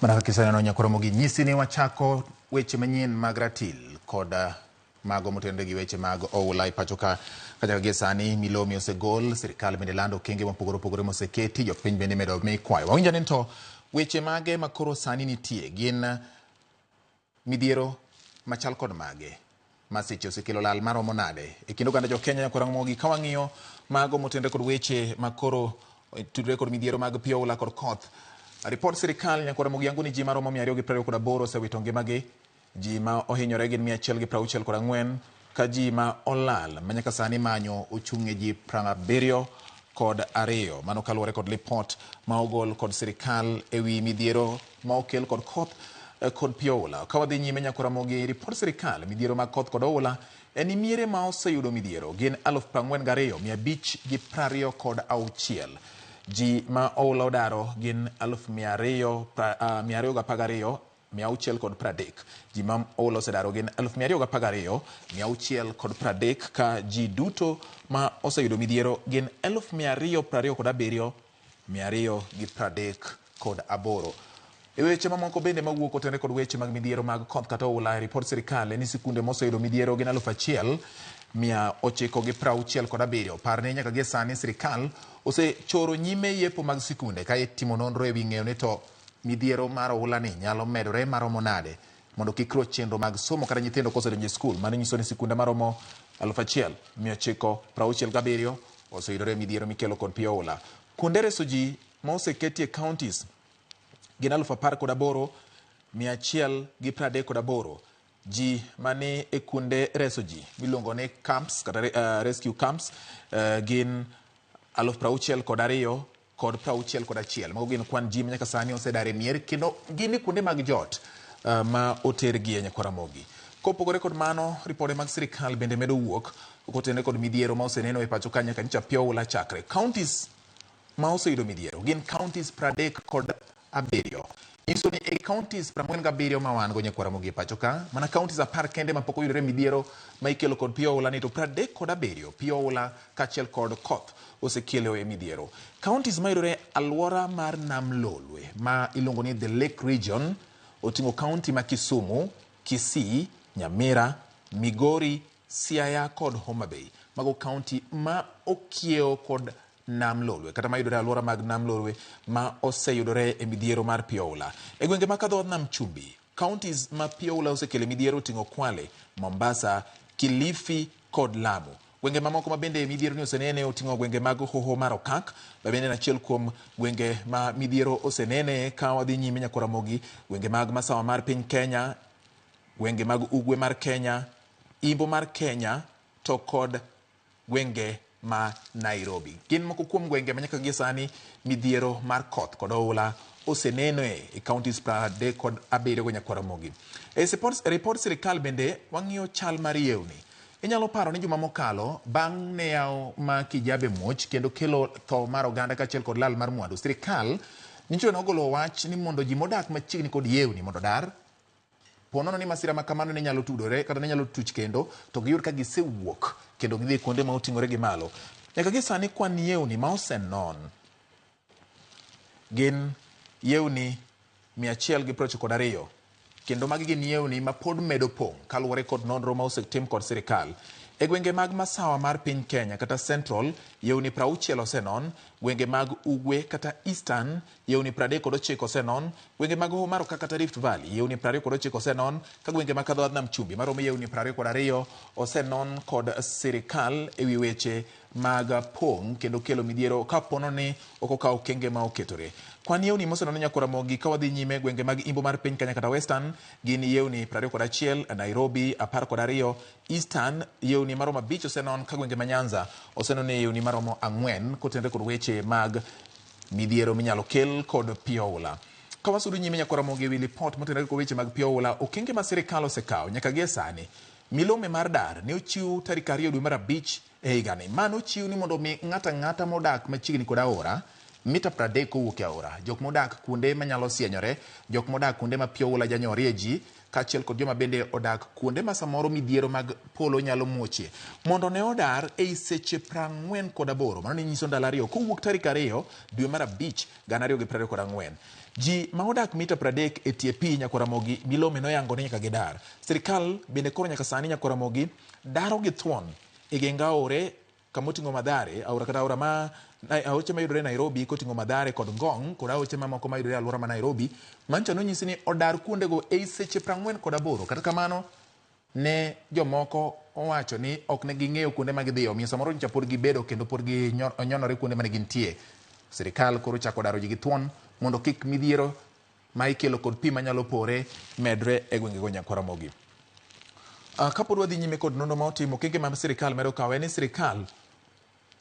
Mana kisana no nyakoro mogi nyisi ni wachako weche manyien mag ratil koda mago motende gi weche mag oula pachoka kata gi sani Milomi osegol sirikal bende lando kenge mopogore moseketi jopiny bende medo mi kwayo wawinja ni to weche mage makoro sani nitie gin midhiero machal kod mage masiche osekelo lal maromo nade e kendo ganda jo Kenya nyakoro mogi kawang'iyo mago motende kod weche makoro tudre kod midhiero mag pi oula kod koth. Report sirikal nyakoro mogi yangu ni ji maromo 228 osewito ngimagi, ji ma ohinyore gin 164 ka ji ma olal manyaka sani manyo ochung'e ji 72 mano kaluwore kod report ma ogol kod sirikal ewi midhiero ma okel kod koth kod pi oula. Ka wadhi nyime nyakoro mogi report sirikal midhiero mag koth kod oula en miere ma oseyudo midhiero gin 42,526 ji ma oula odaro gin 212,630 ji ma oula osedaro gin 212,630 ka ji duto ma oseyudo midhiero gin 227,238. E weche mamoko bende mawuok otende kod weche mag midhiero mag koth kata oula report sirikal ni sikunde moseyudo midhiero gin 1,967 parne nyaka gi sani sirikal osechoro nyime yepo mag sikunde ka itimo nonro ewi ng'eyo ni to midhiero mar oula ni nyalo medore maromo nade mondo kikro chenro mag somo kata nyithindo kosedonjo e skul. Mano nyiso ni sikunde maromo 1,967 oseyudore midhiero mikelo kod pi oula. Kuonde reso ji ma oseketi e counties gin 18,138 ji mane e kunde reso ji miluongo ni camps kata rescue camps gin 62,000 kod 61. Mago gin kwan ji manyaka sani osedare mier kendo gin kuonde mag jot ma otergie nyakora mogi. Kopogore kod mano ripode mag sirikal bende medo wuok kotene kod midhiero ma oseneno e pacho ka nyaka nyicha pi oula chakre. Counties ma oseyudo midhiero gin counties 37. Nyiso ni e counties 47 ma wan go nyakwara mogi pacho ka mana counties 10 kende ma pok oyudore midhiero ma ikelo kod pi oula ni to 37 pi oula kachiel kod koth osekelo e midhiero. Counties ma yudore alwora mar Nam Lolwe ma iluongo ni the Lake Region oting'o county ma Kisumu, Kisii, Nyamira, Migori, Siaya kod Homa Bay. Mago county ma okiewo kod Nam Lolwe kata ma yudore alwora mag Nam Lolwe ma oseyudore e midhiero mar pi oula. E gwenge ma kadho Nam Chumbi, counties ma pi oula osekelo midhiero oting'o Kwale, Mombasa, Kilifi kod Lamu. Gwenge mamoko ma bende midhiero ni osenene oting'o gwenge mag Hoho mar Okak, bende en achiel kuom gwenge ma midhiero osenene ka wadhi nyime nyakora mogi, gwenge mag masawa mar piny Kenya, gwenge mag ugwe mar Kenya, imbo mar Kenya to kod gwenge ma Nairobi. Gin moko kuom gwenge manyaka gi sani midhiero mar koth kod oula oseneno e counties 37 go nyakora mogi. E report sirikal bende wang'iyo chal mar yewni. Inyalo paro ni juma mokalo bang' ne yaw ma Kijabe muoch kendo kelo tho mar oganda kachiel kod lal mar mwandu. Sirikal nyicho nogolo wach ni mondo ji modak machiegni kod yewni mondo dar ponono ni masira ma kamano ne nyalo tudore kata ne nyalo tuch kendo to giyud ka gisewuok kendo gidhi kuonde ma oting'ore gi malo. Nyaka gi sani kwan yewni ma osenon gin yewni 192 kendo magi gin yewni ma pod medo pong' kaluwore kod nonro ma osetim kod sirikal. E gwenge mag masawa mar piny Kenya kata Central yewni 60 osenon, gwenge mag ugwe kata Eastern yewni 39 osenon, gwenge mag Hoho mar Okak kata Rift Valley yewni 29 osenon, ka gwenge mag kadho Nam Chumbi maromo yewni 22 osenon kod sirikal ewi weche mag pong' kendo kelo midhiero ka pono ni ok okaw okenge ma oketore. Kwan yewni moseneno nyakora mogi ka wadhi nyime gwenge mag imbo mar piny Kenya kata Western gin yewni 21, Nairobi 12, Eastern yewni maromo 5 osenon, ka gwenge ma Nyanza osenone yewni maromo 4 kotende kod weche mag midhiero minyalo kel kod pi oula. Ka wasudo nyime nyakora mogi ewi report motende kod weche mag pi oula, okenge ma sirikal osekawo nyaka gi sani. Milome mar dar ne ochiw tarik 2 dwe mar 5 e higani. Mano ochiw ni mondo mi ng'ata modak machiegni kod aora mita 30 kowuok e aora. Jok modak kuonde manyalo sienyore, jok modak kuonde ma pi oula janyorie ji, kaachiel kod joma bende odak kuonde ma samoro midhiero mag polo nyalo muochie, mondo ne odar ei seche 48. Mano ne nyiso ndalo 2 kowuok tarik 2 dwe mar 5 2024. Ji ma odak mita 30 e tie pi Nyakwaramogi Milome noyango ni nyaka gidar. Sirikal bende koro nyaka sani Nyakwaramogi daro gi thuon e geng aore kamoting'o Mathare, aora kata aora ma aoche ma yudore Nairobi koting'o Mathare kod Ngong, kod aoche mamoko ma yudore e alwora ma Nairobi. Mancha nonyisi ni odar kuondego ei seche 48. Kata kamano ne jomoko owacho ni ok ne ging'eyo kuonde ma gidhiyo, omiyo samoro nyocha pod gibedo kendo pod onyonore kuonde mane gintie. Sirikal koro chako daro ji gi thuon mondo kik midhiero ma ikelo kod pi manyalo pore medre e gwengego Nyakwaramogi. Kapod wadhi nyime kod nonro ma otimo, okenge ma sirikal medo kawo en ni sirikal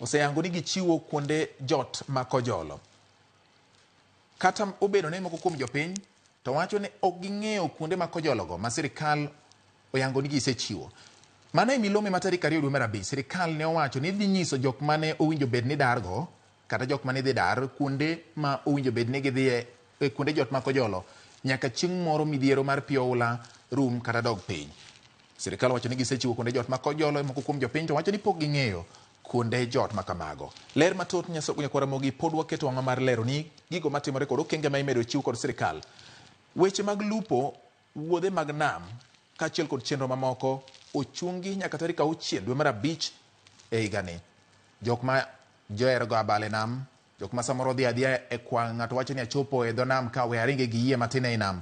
oseyango ni gichiwo kuonde jot ma kojolo. Kata obedo ne moko kuom jopiny to wacho ni ok ging'eyo kuonde ma kojologo ma sirikal oyango ni gisechiwo. Mano e Milome ma tarik 2 dwe mar 5, sirikal ne owacho ni dhi nyiso jok mane owinjo bed ni dargo, kata jok mane dhi dar kuonde ma owinjo bed ni gidhiye kuonde jot ma kojolo nyaka chieng' moro midhiero mar pi oula rum kata dog piny. Sirikal wacho ni gisechiwo kuonde jot ma kojolo, moko kuom jopiny to wacho ni pok ging'eyo kuonde jot ma kamago. Ler matut Nyakwaramogi pod waketo wang'a mar lero ni gigo matimore kod okenge ma imedo chiw kod sirikal. Weche mag lupo, wuodhe mag nam kaachiel kod chenro mamoko ochungi nyaka tarik 6 dwe mar 5 e higani. Jok ma joher go abal e nam, jok ma samoro dhi adhiya e kwang', ng'ato wacho ni achopo e dho nam ka we aringe gi yie matin e nam,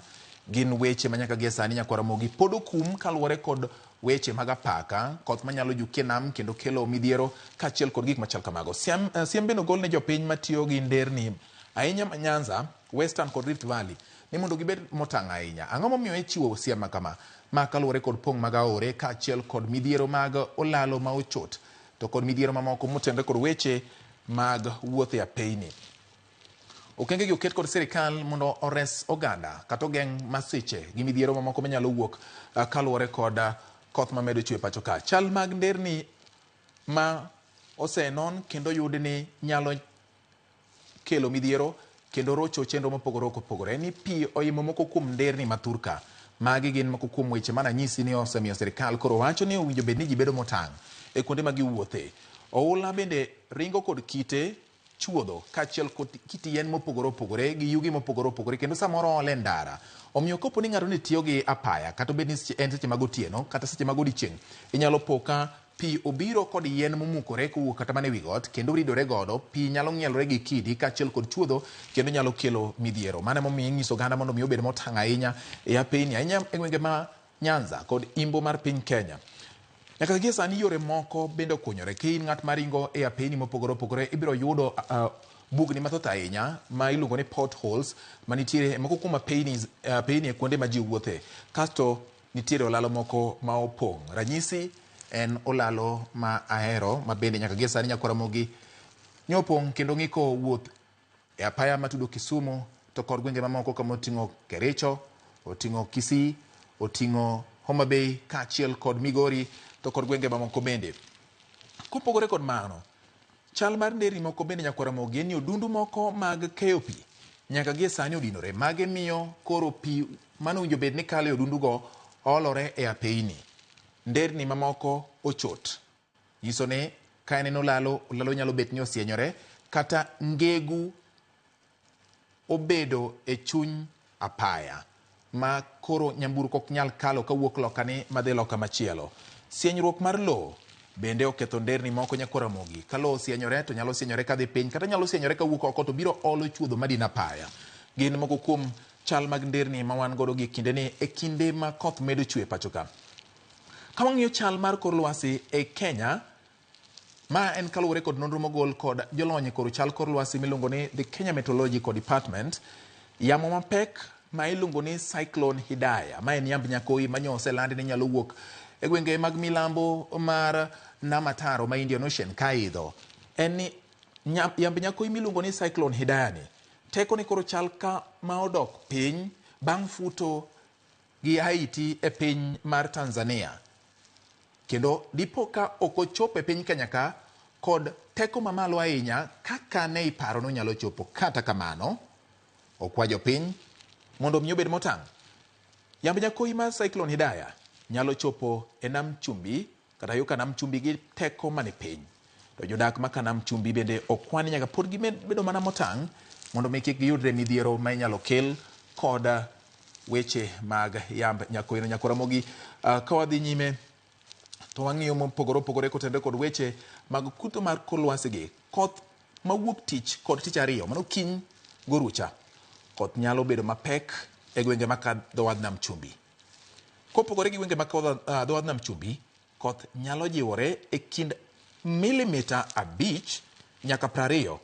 gin weche ma nyaka gie sani Nyakwaramogi pod okum kaluwore kod weche mag apaka, koth manyalo jukie nam kendo kelo midhiero kaachiel kod gik machal kamago. Siem bende ogol ne jopiny matiyo gi nderni ahinya ma Nyanza, Western kod Rift Valley ni mondo gibed motang' ahinya. Ang'o momiyo ichiwo siem ma kama? Ma kaluwore kod pong' mag aore kaachiel kod midhiero mag olalo ma ochot to kod midhiero mamoko motenore kod weche mag wuoth e apeyni. Okenge gi oket kod sirikal mondo ores oganda kata ogeng' masiche gi midhiero mamoko manyalo wuok kaluwore kod koth mamedo chwe pacho ka. Chal mag nderni ma osenon kendo yud ni nyalo kelo midhiero kendo rocho chenro mopogore opogore ni pi oimo moko kuom nderni ma Thurka. Magi gin moko kuom weche mana nyisi ni osemiyo sirikal koro wacho ni owinjo bed ni ji bedo motang' e kuonde ma giwuothe. Oula bende ringo kod kite chuodho kaachiel kod kit yien mopogore opogore gi yugi mopogore opogore kendo samoro ole ndara. Omiyo kopo ni ng'ato ni tiyo gi apaya kata bed ni en seche mag otieno kata seche mag odiechieng', inyalo po ka pi obiro kod yien momukore kowuok kata mana ewi got kendo ridore godo, pi nyalo ng'ielore gi kidi kaachiel kod chuodho kendo nyalo kelo midhiero. Mano emomiyo inyiso oganda mondo mi obed motang' ahinya e apeyni, ahinya e gwenge ma Nyanza kod imbo mar piny Kenya. Nyaka gie sani yore moko bende okunyore. Ki in ng'at maringo e apeyni mopogore opogore, ibiro yudo bugni mathoth ahinya ma iluongo ni potholes manitiere moko kuom apeyni e kuonde ma ji wuothe. Kasto nitiere olalo moko ma opong'. Ranyisi en olalo ma ahero ma bende nyaka gie sani Nyakwaramogi nyopong' kendo ng'iko wuoth e apaya matudo Kisumu to kod gwenge mamoko kama oting'o Kericho, oting'o Kisii, oting'o Homa Bay kaachiel kod Migori to kod gwenge mamoko bende. Kopogore kod mano, chal mar nderni moko bende Nyakwaramogi en ni odundu moko mag keyo pi nyaka gie sani odinore. Mage miyo koro pi manowinjo bed ni kalo e odundugo olore e apeyni. Nderni mamoko ochot. Nyiso ni ka en olalo nyalo bet ni osienyore kata ngegu obedo e chuny apaya ma koro nyamburko ok nyal kalo kawuok lokani madhi loka machielo. Sienyruok mar lowo bende oketho nderni moko Nyakwaramogi. Ka lowo osienyore to nyalo sienyore kadhi piny kata nyalo sienyore kawuok oko to biro olo chuodho madino apaya. Gin moko kuom chal mag nderni ma wan godo gi kindeni e kinde ma koth medo chwe pacho ka. Ka wang'iyo chal mar kor lwasi e Kenya, ma en kaluwore kod nonro mogol kod jolony koro chal kor lwasi miluongo ni the Kenya Meteorological Department, yamo mapek ma iluongo ni Cyclone Hidaya, ma en yamb nyakoi ma oselandi ni nyalo wuok e gwenge mag milambo mar Nam Ataro ma Indian Ocean ka idho. En ni yamb nyakoi miluongo ni Cyclone Hidaya ni teko ni koro chal ka ma odok piny bang' futo gi Haiti e piny mar Tanzania. Kendo dipo ka ok ochopo e piny Kenya ka kod teko mamalo ahinya ka kane iparo no nyalo chopo. Kata kamano, okwa jopiny mondo omi obed motang'. Yamb nyakoi mar Cyclone Hidaya nyalo chopo e nam chumbi kata yo ka nam chumbi gi teko mani piny. To jodak ma ka nam chumbi bende okwani nyaka pod gibedo mana motang' mondo mi kik giyudre midhiero ma inyalo kel kod weche mag yamb nyakoi no. Nyakoromogi ka wadhi nyime to wang'iyo mopogore opogore kotenore kod weche mag kutho mar kor lwasi gi. Koth mawuok tich kod tich ariyo, mano kiny gorucha, koth nyalo bedo mapek e gwenge maka dho wadh nam chumbi. Kopogore gi gwenge maka dho wadh nam chumbi, koth nyalo jiwore e kind milimita 5 nyaka 20.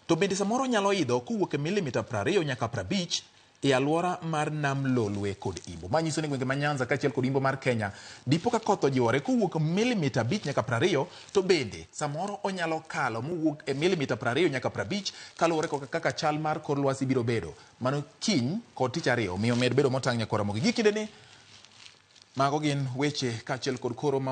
To bende samoro nyalo idho kowuok e milimita 20 nyaka 50 e alwora mar nam Lolwe kod Imbo. Manyiso ni gwenge ma Nyanza kaachiel kod Imbo mar Kenya, dipo ka koth ojiwore kowuok milimita 5 nyaka 20, to bende samoro onyalo kalo mowuok e milimita 20 nyaka 50 kaluwore kaka chal mar kor lwasi biro bedo. Mano kiny kod tich ariyo, miyo med bedo motang' Nyakoromogi. Gi kinde ni, mago gin weche kaachiel kod koro